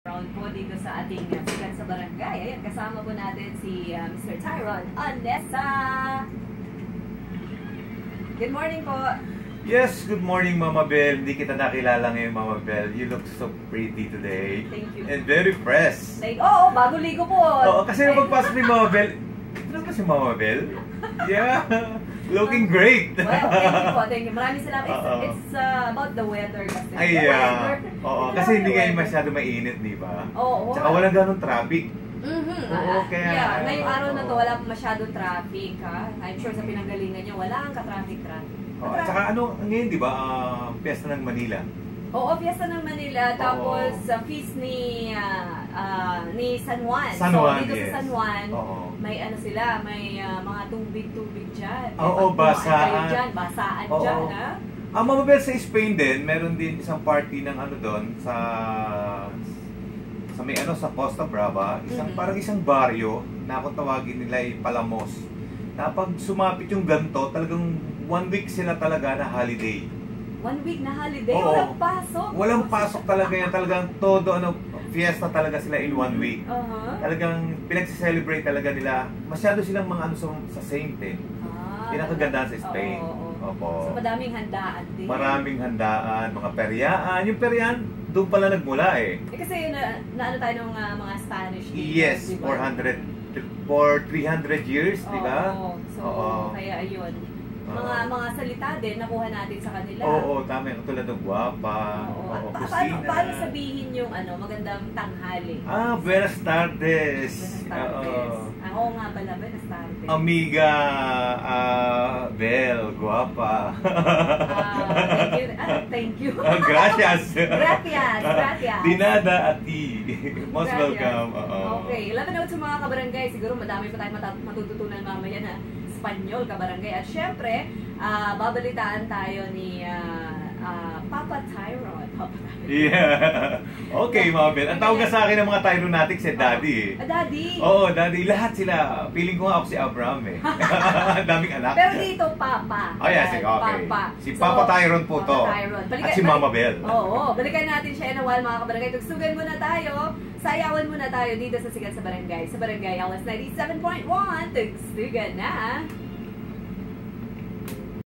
Round po dito sa ating sikat sa barangay. Ayan, kasama po natin si Mr. Tyron Onesa. Good morning po. Yes, good morning Mama Belle. Hindi kita nakilala ngayon Mama Belle. You look so pretty today. Thank you. And very fresh. Oo, bago ligo po. Oo, kasi nung magpasok ni Mama Belle, ito ba si Mama Belle? Yeah, looking great. Well, thank you po. Thank you. Maraming salamat. It's about the weather kasi. Ay, oo, kasi hindi ngayon masyado mainit, di ba? Oo. Tsaka walang ganong traffic. Oo, kaya... Yeah, ngayong araw na to, wala masyadong traffic, ha? I'm sure sa pinanggalingan niyo, wala ang ka-traffic-traffic. Tsaka ano, ngayon, di ba, Piyesta ng Manila? Oo, Piyesta ng Manila. Tapos, feast ni San Juan. San Juan, dito yes. sa San Juan, Oo. may ano sila, may mga tubig-tubig dyan. Oo, basaan. Basaan Oo. dyan, ha? Mama Belle, sa Spain din, meron din isang party ng ano doon, sa may ano, sa Costa Brava, parang isang baryo na kung tawagin nila ay Palamos. Na pag sumapit yung ganto, talagang 1 week sila talaga na holiday. 1 week na holiday? Oo. Walang pasok? Walang pasok talaga yan. Talagang todo, fiesta talaga sila in 1 week. Talagang pinagse-celebrate talaga nila. Masyado silang mga ano sa saint eh. Pinakagandaan sa Spain. Opo. So madaming handaan din. Maraming handaan, mga peryaan. Yung peryaan, doon pala nagmula eh. Kasi naano tayo ng mga Spanish dito. Yes, diba? for 300 years, di ba? So, kaya ayun. Mga salita din, nakuha natin sa kanila. Oo, tama. Tulad ng guwapa, kusina. Paano sabihin yung magandang tanghali? Buenas tardes. Buenas tardes. Oo nga pala, buenas tardes. Amiga, Belle, guwapa. Thank you. Gracias. Gracias. Dinada at ti. Most welcome. Okay, laban na sa mga kabarangay. Siguro madami pa tayong matututunan mamaya na Espanyol, kabarangay. At syempre, babalitaan tayo ni Papa Tyron. Yeah. Okay, Mama Belle. Ang tawag sa akin ng mga Tyronatics si Daddy eh. Daddy? Oo, Daddy. Lahat sila. Feeling ko nga ako si Abraham eh. Ang daming anak. Pero dito, Papa. Oh, yeah, sige, okay. Papa. Si Papa Tyron po to. At si Mama Belle. Oo, balikan natin siya in a while, mga kabarangay. Tugsugan muna tayo. Sayawan muna tayo dito sa Sikat sa Barangay. Sa Barangay LS 97.1. Tugsugan na.